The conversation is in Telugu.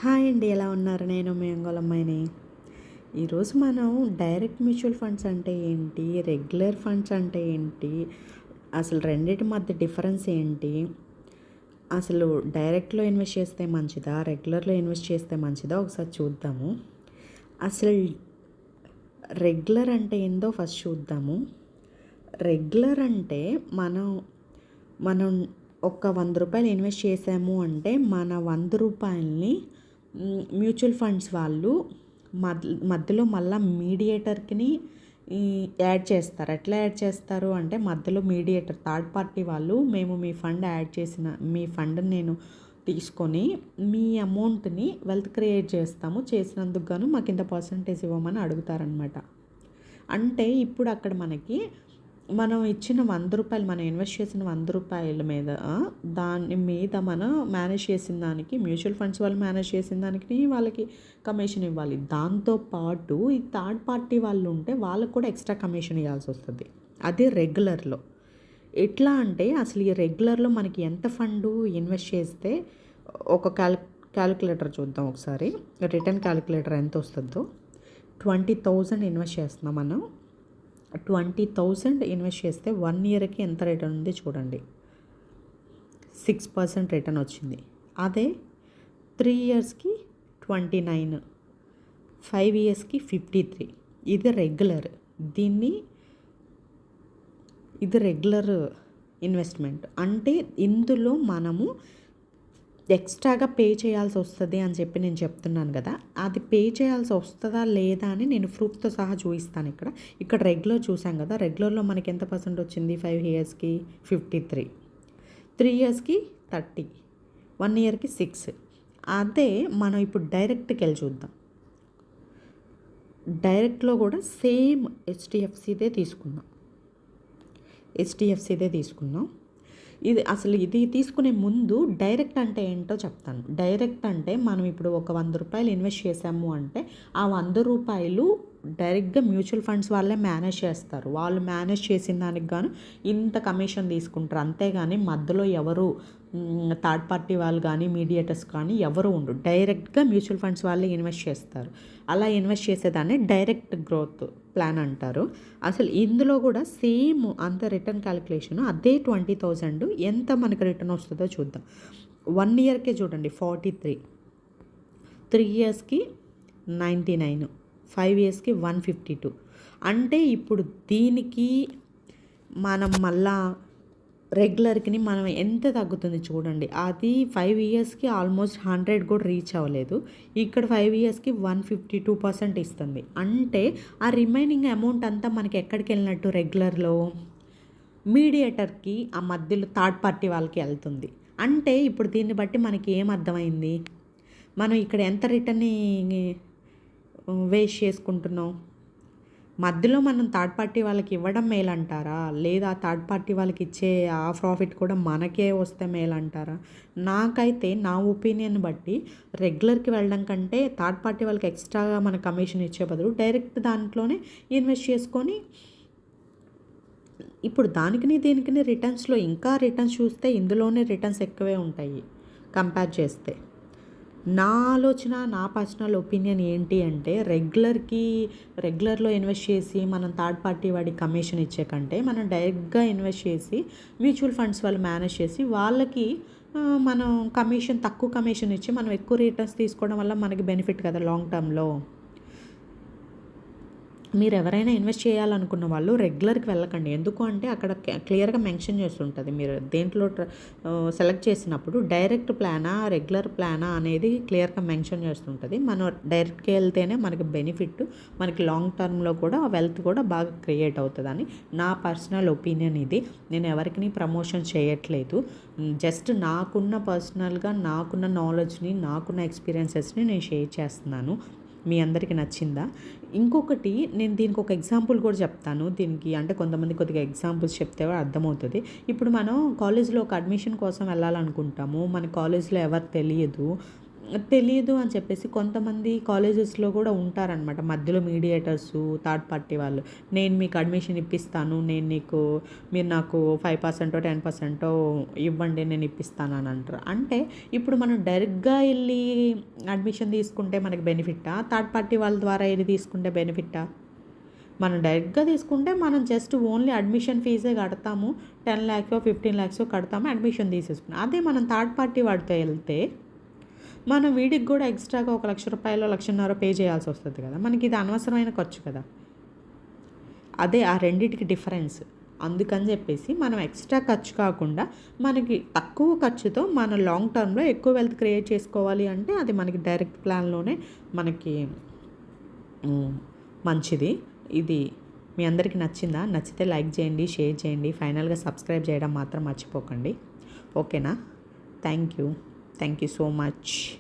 హాయ్ అండి, ఎలా ఉన్నారు? నేను మీ అంగోలమ్మాయిని. ఈరోజు మనం డైరెక్ట్ మ్యూచువల్ ఫండ్స్ అంటే ఏంటి, రెగ్యులర్ ఫండ్స్ అంటే ఏంటి, అసలు రెండింటి మధ్య డిఫరెన్స్ ఏంటి, అసలు డైరెక్ట్లో ఇన్వెస్ట్ చేస్తే మంచిదా, రెగ్యులర్లో ఇన్వెస్ట్ చేస్తే మంచిదా ఒకసారి చూద్దాము. అసలు రెగ్యులర్ అంటే ఏందో ఫస్ట్ చూద్దాము. రెగ్యులర్ అంటే మనం ఒక 100 రూపాయలు ఇన్వెస్ట్ చేసాము అంటే మన 100 రూపాయలని మ్యూచువల్ ఫండ్స్ వాళ్ళు మధ్యలో మళ్ళీ మీడియేటర్కి యాడ్ చేస్తారు. ఎట్లా యాడ్ చేస్తారు అంటే, మధ్యలో మీడియేటర్ థర్డ్ పార్టీ వాళ్ళు, మేము మీ ఫండ్ని నేను తీసుకొని మీ అమౌంట్ని వెల్త్ క్రియేట్ చేసినందుకు గాను మాకు ఇంత పర్సంటేజ్ ఇవ్వమని అడుగుతారనమాట. అంటే ఇప్పుడు అక్కడ మనం ఇచ్చిన 100 రూపాయలు, మనం ఇన్వెస్ట్ చేసిన 100 రూపాయల మీద దాని మీద మనం మేనేజ్ చేసిన దానికి, మ్యూచువల్ ఫండ్స్ వాళ్ళు మేనేజ్ చేసిన దానికి వాళ్ళకి కమిషన్ ఇవ్వాలి. దాంతోపాటు ఈ థర్డ్ పార్టీ వాళ్ళు ఉంటే వాళ్ళకు కూడా ఎక్స్ట్రా కమిషన్ ఇవ్వాల్సి వస్తుంది. అది రెగ్యులర్లో. ఎట్లా అంటే, అసలు ఈ రెగ్యులర్లో మనకి ఎంత ఫండు ఇన్వెస్ట్ చేస్తే ఒక క్యాలిక్యులేటర్ చూద్దాం ఒకసారి. రిటర్న్ క్యాలిక్యులేటర్ ఎంత వస్తుందో. 20,000 ఇన్వెస్ట్ చేస్తున్నాం మనం. 20,000 ఇన్వెస్ట్ చేస్తే 1 ఇయర్కి ఎంత రిటర్న్ ఉంది చూడండి. 6% రిటర్న్ వచ్చింది. అదే 3 ఇయర్స్కి 29, 5 ఇయర్స్కి 53. ఇది రెగ్యులర్ ఇన్వెస్ట్మెంట్. అంటే ఇందులో మనము ఎక్స్ట్రాగా పే చేయాల్సి వస్తుంది అని చెప్పి నేను చెప్తున్నాను కదా. అది పే చేయాల్సి వస్తుందా లేదా అని నేను ప్రూఫ్తో సహా చూపిస్తాను. ఇక్కడ రెగ్యులర్ చూసాం కదా. రెగ్యులర్లో మనకి ఎంత పర్సెంట్ వచ్చింది? 5 ఇయర్స్కి 53, 3 ఇయర్స్కి 30, 1 ఇయర్కి 6. అదే మనం ఇప్పుడు డైరెక్ట్కి వెళ్ళి చూద్దాం. డైరెక్ట్లో కూడా సేమ్ హెచ్డిఎఫ్సిదే తీసుకున్నాం. ఇది తీసుకునే ముందు డైరెక్ట్ అంటే ఏంటో చెప్తాను. డైరెక్ట్ అంటే, మనం ఇప్పుడు ఒక 100 రూపాయలు ఇన్వెస్ట్ చేసాము అంటే ఆ 100 రూపాయలు డైరెక్ట్గా మ్యూచువల్ ఫండ్స్ వాళ్ళే మేనేజ్ చేస్తారు. వాళ్ళు మేనేజ్ చేసిన దానికి గాను ఇంత కమిషన్ తీసుకుంటారు. అంతేగాని మధ్యలో ఎవరు థర్డ్ పార్టీ వాళ్ళు కానీ మీడియేటర్స్ కానీ ఎవరు ఉండరు. డైరెక్ట్గా మ్యూచువల్ ఫండ్స్ వాళ్ళే ఇన్వెస్ట్ చేస్తారు. అలా ఇన్వెస్ట్ చేసేదాన్ని డైరెక్ట్ గ్రోత్ ప్లాన్ అంటారు. అసలు ఇందులో కూడా సేమ్ అంత రిటర్న్ క్యాలిక్యులేషన్. అదే 20,000 ఎంత మనకు రిటర్న్ వస్తుందో చూద్దాం. 1 ఇయర్కే చూడండి 43, 3 ఇయర్స్కి 99, 5 ఇయర్స్కి 152. అంటే ఇప్పుడు దీనికి మనం మళ్ళా రెగ్యులర్కి మనం ఎంత తగ్గుతుంది చూడండి. అది 5 ఇయర్స్కి ఆల్మోస్ట్ 100 కూడా రీచ్ అవ్వలేదు. ఇక్కడ 5 ఇయర్స్కి 152% ఇస్తుంది. అంటే ఆ రిమైనింగ్ అమౌంట్ అంతా మనకి ఎక్కడికి వెళ్ళినట్టు? రెగ్యులర్లో మీడియేటర్కి, ఆ మధ్యలో థర్డ్ పార్టీ వాళ్ళకి వెళ్తుంది. అంటే ఇప్పుడు దీన్ని బట్టి మనకి ఏం అర్థమైంది? మనం ఇక్కడ ఎంత రిటర్న్ని వేస్ట్ చేసుకుంటున్నాం? మధ్యలో మనం థర్డ్ పార్టీ వాళ్ళకి ఇవ్వడం మేలంటారా, లేదా థర్డ్ పార్టీ వాళ్ళకి ఇచ్చే ఆ ప్రాఫిట్ కూడా మనకే వస్తే మేలంటారా? నాకైతే నా ఒపీనియన్ బట్టి రెగ్యులర్కి వెళ్ళడం కంటే థర్డ్ పార్టీ వాళ్ళకి ఎక్స్ట్రాగా మన కమిషన్ ఇచ్చే బదులు డైరెక్ట్ దాంట్లోనే ఇన్వెస్ట్ చేసుకొని, ఇప్పుడు దీనికి రిటర్న్స్లో ఇంకా రిటర్న్స్ చూస్తే ఇందులోనే రిటర్న్స్ ఎక్కువే ఉంటాయి కంపేర్ చేస్తే. నా ఆలోచన, నా పర్సనల్ ఒపీనియన్ ఏంటి అంటే, రెగ్యులర్లో ఇన్వెస్ట్ చేసి మనం థర్డ్ పార్టీ వాడికి కమిషన్ ఇచ్చే కంటే మనం డైరెక్ట్గా ఇన్వెస్ట్ చేసి మ్యూచువల్ ఫండ్స్ వాళ్ళు మేనేజ్ చేసి వాళ్ళకి మనం తక్కువ కమిషన్ ఇచ్చి మనం ఎక్కువ రిటర్న్స్ తీసుకోవడం వల్ల మనకి బెనిఫిట్ కదా లాంగ్ టర్మ్లో. మీరు ఎవరైనా ఇన్వెస్ట్ చేయాలనుకున్న వాళ్ళు రెగ్యులర్కి వెళ్ళకండి. ఎందుకు అంటే అక్కడ క్లియర్గా మెన్షన్ చేస్తుంటుంది. మీరు దేంట్లో సెలెక్ట్ చేసినప్పుడు డైరెక్ట్ ప్లానా రెగ్యులర్ ప్లానా అనేది క్లియర్గా మెన్షన్ చేస్తుంటుంది. మనం డైరెక్ట్కి వెళ్తేనే మనకి బెనిఫిట్, మనకి లాంగ్ టర్మ్లో కూడా వెల్త్ కూడా బాగా క్రియేట్ అవుతుందని నా పర్సనల్ ఒపీనియన్ ఇది. నేను ఎవరికి ప్రమోషన్ చేయట్లేదు. జస్ట్ నాకున్న నాలెడ్జ్ని, నాకున్న ఎక్స్పీరియన్సెస్ని నేను షేర్ చేస్తున్నాను. మీ అందరికీ నచ్చిందా? ఇంకొకటి, నేను దీనికి ఒక ఎగ్జాంపుల్ కూడా చెప్తాను. దీనికి అంటే కొంతమంది కొద్దిగా ఎగ్జాంపుల్స్ చెప్తే అర్థమవుతుంది. ఇప్పుడు మనం కాలేజ్లో ఒక అడ్మిషన్ కోసం వెళ్ళాలనుకుంటాము. మన కాలేజ్లో ఎవరు తెలియదు. తెలీదు అని చెప్పేసి కొంతమంది కాలేజెస్‌లో కూడా ఉంటారనమాట. మధ్యలో మీడియేటర్సు, థర్డ్ పార్టీ వాళ్ళు. నేను మీకు అడ్మిషన్ ఇప్పిస్తాను. మీరు నాకు 5%, 10% ఇవ్వండి నేను ఇప్పిస్తాను అని అంటారు. అంటే ఇప్పుడు మనం డైరెక్ట్‌గా ఎళ్లి అడ్మిషన్ తీసుకుంటే మనకి బెనిఫిట్టా? థర్డ్ పార్టీ వాళ్ళ ద్వారా ఎళ్లి తీసుకుంటే బెనిఫిట్టా? మనం డైరెక్ట్‌గా తీసుకుంటే మనం జస్ట్ ఓన్లీ అడ్మిషన్ ఫీజే కడతాము. 10,00,000 15,00,000 కడతాము. అడ్మిషన్ తీసేసుకున్నాం. అదే మనం థర్డ్ పార్టీ వాడితో ఎళ్తే మనం వీడికి కూడా ఎక్స్ట్రాగా ఒక రూ. 1,00,000, 1,50,000 పే చేయాల్సి వస్తుంది కదా! మనకి ఇది అనవసరమైన ఖర్చు కదా! అదే ఆ రెండిటికి డిఫరెన్స్. అందుకని చెప్పేసి మనం ఎక్స్ట్రా ఖర్చు కాకుండా మనకి తక్కువ ఖర్చుతో మన లాంగ్ టర్మ్‌లో ఎక్కువ వెల్త్ క్రియేట్ చేసుకోవాలి అంటే అది మనకి డైరెక్ట్ ప్లాన్‌లోనే మనకి మంచిది. ఇది మీ అందరికీ నచ్చిందా? నచ్చితే లైక్ చేయండి, షేర్ చేయండి. ఫైనల్‌గా సబ్స్క్రైబ్ చేయడం మాత్రం మర్చిపోకండి. ఓకేనా? Thank you. Thank you so much.